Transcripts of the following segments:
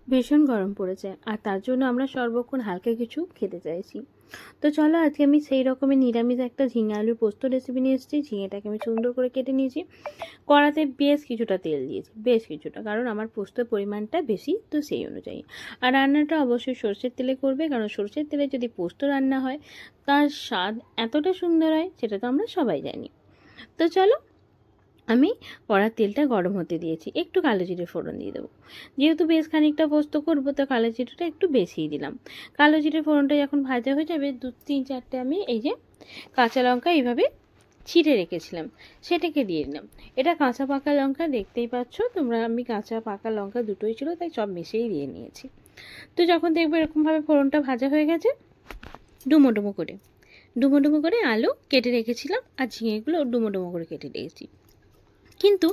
ভীষণ গরম পড়েছে, আর তার জন্য আমরা সর্বক্ষণ হালকা কিছু খেতে চাইছি। তো চলো, আজকে আমি সেই রকমের নিরামিষ একটা ঝিঙে আলুর পোস্ত রেসিপি নিয়ে এসেছি। ঝিঙেটাকে আমি সুন্দর করে কেটে নিয়েছি। কড়াতে বেশ কিছুটা তেল দিয়েছি, বেশ কিছুটা, কারণ আমার পোস্তর পরিমাণটা বেশি, তো সেই অনুযায়ী। আর রান্নাটা অবশ্যই সরষের তেলে করবে, কারণ সরষের তেলে যদি পোস্ত রান্না হয় তার স্বাদ এতটা সুন্দর হয়, সেটা তো আমরা সবাই জানি। তো চলো, আমি কড়ার তেলটা গরম হতে দিয়েছি, একটু কালো জিরে ফোড়ন দিয়ে দেবো। যেহেতু বেশ খানিকটা পোস্ত করবো, তো কালো জিরেটা একটু বেশিই দিলাম। কালো জিরে ফোড়নটা যখন ভাজা হয়ে যাবে, 2-3-4টে আমি এই যে কাঁচা লঙ্কা এইভাবে ছিঁড়ে রেখেছিলাম, সেটাকে দিয়ে দিলাম। এটা কাঁচা পাকা লঙ্কা, দেখতেই পাচ্ছ তোমরা, আমি কাঁচা পাকা লঙ্কা দুটোই ছিল, তাই সব মিশিয়েই দিয়ে নিয়েছি। তো যখন দেখবো এরকমভাবে ফোড়নটা ভাজা হয়ে গেছে, ডুমো ডুমো করে ডুমো ডুমো করে আলু কেটে রেখেছিলাম, আর ঝিঙেগুলো ডুমো ডুমো করে কেটে রেখেছি। কিন্তু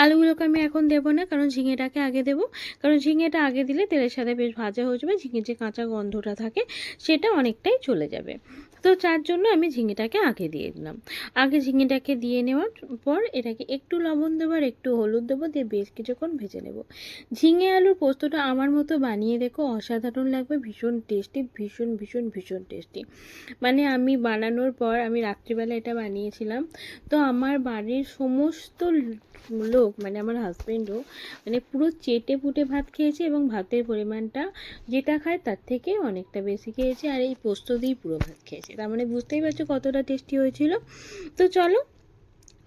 আলুগুলোকে আমি এখন দেবো না, কারণ ঝিঙেটাকে আগে দেবো। কারণ ঝিঙেটা আগে দিলে তেলের সাথে বেশ ভাজা হয়ে যাবে, ঝিঙের যে কাঁচা গন্ধটা থাকে সেটা অনেকটাই চলে যাবে। তো তার জন্য আমি ঝিঙেটাকে আগে দিয়ে দিলাম। আগে ঝিঙেটাকে দিয়ে নেওয়ার পর এটাকে একটু লবণ দেবো আর একটু হলুদ দেবো, দিয়ে বেশ কিছুক্ষণ ভেজে নেব। ঝিঙে আলুর পোস্তটা আমার মতো বানিয়ে দেখো, অসাধারণ লাগবে, ভীষণ টেস্টি, ভীষণ ভীষণ ভীষণ টেস্টি। মানে আমি বানানোর পর, আমি রাত্রিবেলা এটা বানিয়েছিলাম, তো আমার বাড়ির সমস্ত লোক, মানে আমার হাজব্যান্ডও, মানে পুরো চেটে পুটে ভাত খেয়েছে, এবং ভাতের পরিমাণটা যেটা খায় তার থেকে অনেকটা বেশি খেয়েছে, আর এই পোস্ত দিয়েই পুরো ভাত খেয়েছে। তার মানে বুঝতেই পারছো কতটা টেস্টি হয়েছিল। তো চলো,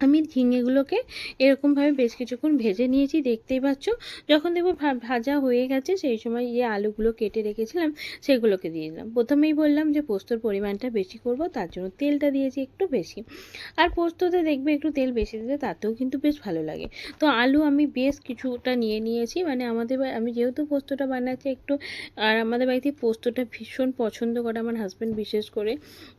আমি ঝিঙেগুলোকে এরকমভাবে বেশ কিছুক্ষণ ভেজে নিয়েছি, দেখতেই পাচ্ছ। যখন দেখবো ভাজা হয়ে গেছে, সেই সময় যে আলুগুলো কেটে রেখেছিলাম সেগুলোকে দিয়ে দিলাম। প্রথমেই বললাম যে পোস্তর পরিমাণটা বেশি করব, তার জন্য তেলটা দিয়েছি একটু বেশি। আর পোস্ততে দেখবে একটু তেল বেশি দিলে তাতেও কিন্তু বেশ ভালো লাগে। তো আলু আমি বেশ কিছুটা নিয়ে নিয়েছি, মানে আমি যেহেতু পোস্তটা বানাচ্ছি একটু, আর আমাদের বাড়িতে পোস্তটা ভীষণ পছন্দ করে আমার হাজব্যান্ড বিশেষ করে।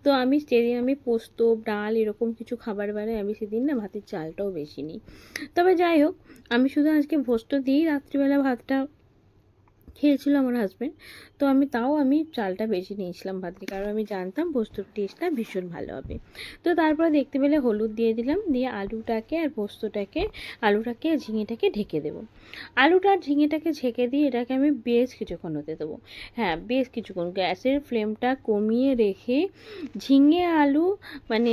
তো আমি যেদিন আমি পোস্ত, ডাল এরকম কিছু খাবার বানাই, আমি সেদিন না ভাতের চালটাও বেশি নিই। তবে যাই হোক, আমি শুধু আজকে পোস্ত দিয়েই রাত্রিবেলা ভাতটা খেয়েছিল আমার হাজব্যান্ড। তো আমি চালটা বেশি নিয়েছিলাম ভাতের, কারণ আমি জানতাম পোস্তর টেস্টটা ভীষণ ভালো হবে। তো তারপরে দেখতে পেলে হলুদ দিয়ে দিলাম, দিয়ে আলুটাকে আর পোস্তটাকে, আলুটাকে আর ঝিঙেটাকে ঢেকে দেবো। আলুটা আর ঝিঙেটাকে ঢেকে দিয়ে এটাকে আমি বেশ কিছুক্ষণ হতে দেবো। হ্যাঁ, বেশ কিছুক্ষণ গ্যাসের ফ্লেমটা কমিয়ে রেখে ঝিঙে আলু, মানে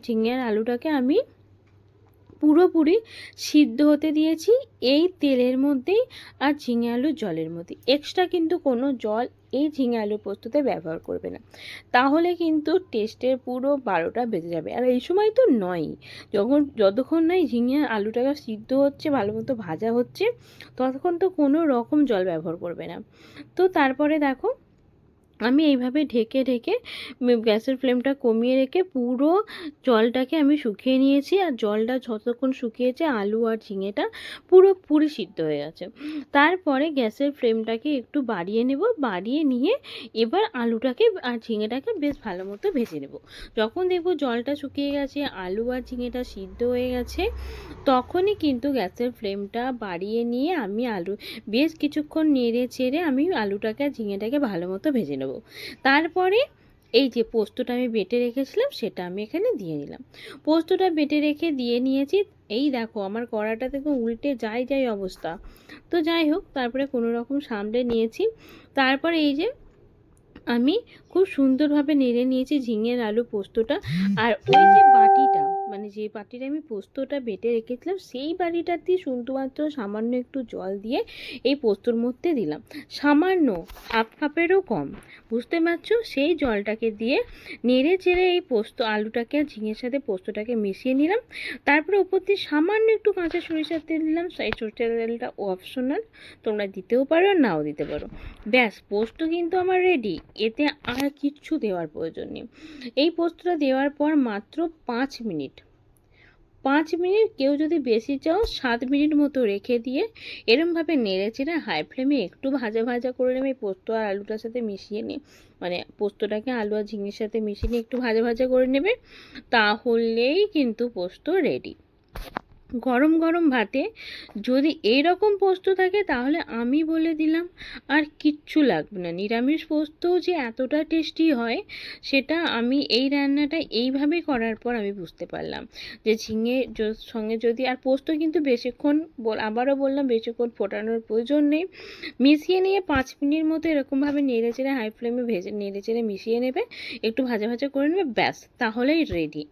ঝিঙে আর আলুটাকে আমি পুরোপুরি সিদ্ধ হতে দিয়েছি এই তেলের মধ্যেই, আর ঝিঙে আলুর জলের মধ্যে। এক্সট্রা কিন্তু কোনো জল এই ঝিঙে আলু পোস্ততে ব্যবহার করবে না, তাহলে কিন্তু টেস্টের পুরো 12টা বেজে যাবে। আর এই সময় তো নয়ই, যতক্ষণ না ঝিঙে আলুটাকে সিদ্ধ হচ্ছে, ভালো মতো ভাজা হচ্ছে, ততক্ষণ তো কোনো রকম জল ব্যবহার করবে না। তো তারপরে দেখো, আমি এইভাবে ঢেকে ঢেকে গ্যাসের ফ্লেমটা কমিয়ে রেখে পুরো জলটাকে আমি শুকিয়ে নিয়েছি, আর জলটা যতক্ষণ শুকিয়েছে আলু আর ঝিঙেটা পুরোপুরি সিদ্ধ হয়ে গেছে। তারপরে গ্যাসের ফ্লেমটাকে একটু বাড়িয়ে নেব, বাড়িয়ে নিয়ে এবার আলুটাকে আর ঝিঙেটাকে বেশ ভালো মতো ভেজে নেব। যখন দেখবো জলটা শুকিয়ে গেছে, আলু আর ঝিঙেটা সিদ্ধ হয়ে গেছে, তখনই কিন্তু গ্যাসের ফ্লেমটা বাড়িয়ে নিয়ে আমি বেশ কিছুক্ষণ নেড়ে চেড়ে আমি আলুটাকে আর ঝিঙেটাকে ভালো মতো ভেজে নেব। তারপরে এই যে পোস্তটা আমি বেটে রেখেছিলাম সেটা আমি এখানে দিয়ে নিলাম। পোস্তটা বেটে রেখে দিয়ে নিয়েছি। এই দেখো আমার কড়াটা থেকে উল্টে যাই অবস্থা। তো যাই হোক, তারপরে কোনো রকম সামলে নিয়েছি। তারপরে এই যে আমি খুব সুন্দরভাবে নেড়ে নিয়েছি ঝিঙের আলু পোস্তটা। আর ওই যে বাটিটা, মানে যে বাটিটা আমি পোস্তটা বেটে রেখেছিলাম, সেই বাটিটা দিয়ে শুধুমাত্র সামান্য একটু জল দিয়ে এই পোস্তর মধ্যে দিলাম, সামান্য হাফ কাপেরও কম, বুঝতে পারছো? সেই জলটাকে দিয়ে নেড়ে চেড়ে এই আলুটাকে আর ঝিঙের সাথে পোস্তটাকে মিশিয়ে নিলাম। তারপরে উপর দিয়ে সামান্য একটু কাঁচা সরিষার তেল দিলাম। সেই সরিষার তেলটা অপশনাল, তোমরা দিতেও পারো আর নাও দিতে পারো। ব্যাস, পোস্ত কিন্তু আমার রেডি, এতে আর কিচ্ছু দেওয়ার প্রয়োজন নেই। এই পোস্তটা দেওয়ার পর মাত্র 5 মিনিট, 5 মিনিট, কেউ যদি বেশি চাও 7 মিনিট মতো রেখে দিয়ে এরমভাবে নেড়ে চেড়ে হাই ফ্লেমে একটু ভাজা ভাজা করে নেবে। পোস্ত আর আলুটার সাথে মিশিয়ে নিয়ে, মানে পোস্তটাকে আলু আর ঝিঙের সাথে মিশিয়ে নিয়ে একটু ভাজা ভাজা করে নেবে, তাহলেই কিন্তু পোস্ত রেডি। গরম গরম ভাতে যদি এই রকম পোস্ত থাকে তাহলে আমি বলে দিলাম আর কিচ্ছু লাগবে না। নিরামিষ পোস্তও যে এতটা টেস্টি হয় সেটা আমি এই রান্নাটা এইভাবে করার পর আমি বুঝতে পারলাম, যে ঝিঙে সঙ্গে যদি, আর পোস্ত কিন্তু বেশিক্ষণ, আবারও বললাম, বেশিক্ষণ ফোটানোর প্রয়োজন নেই। মিশিয়ে নিয়ে 5 মিনিট মতো এরকমভাবে নেড়ে চেড়ে হাই ফ্লেমে নেড়ে চেড়ে মিশিয়ে নেবে, একটু ভাজা ভাজা করে নেবে, ব্যাস তাহলেই রেডি।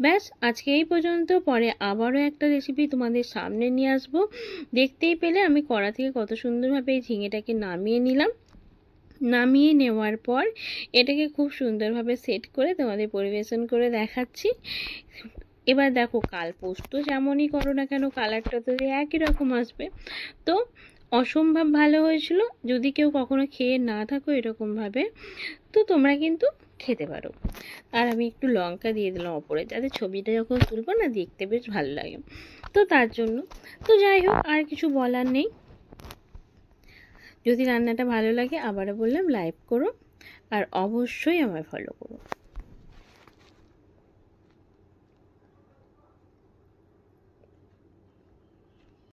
ব্যাস আজকে এই পর্যন্ত, পরে আবারও একটা রেসিপি তোমাদের সামনে নিয়ে আসবো। দেখতেই পেলে আমি কড়া থেকে কত সুন্দরভাবে এই ঝিঙেটাকে নামিয়ে নিলাম। নামিয়ে নেওয়ার পর এটাকে খুব সুন্দরভাবে সেট করে তোমাদের পরিবেশন করে দেখাচ্ছি। এবার দেখো, কাল পোস্ত যেমনই করো না কেন কালারটা তো একই রকম আসবে। তো অসম্ভব ভালো হয়েছিল। যদি কেউ কখনো খেয়ে না থাকো এরকমভাবে, তো তোমরা কিন্তু খেতে পারো। আর আমি একটু লঙ্কা দিয়ে দিলাম ওপরে, যাতে ছবিটা যখন তুলবো না দেখতে বেশ ভালো লাগে, তো তার জন্য। তো যাই হোক, আর কিছু বলার নেই। যদি রান্নাটা ভালো লাগে আবারও বললাম লাইক করো, আর অবশ্যই আমায় ফলো করো।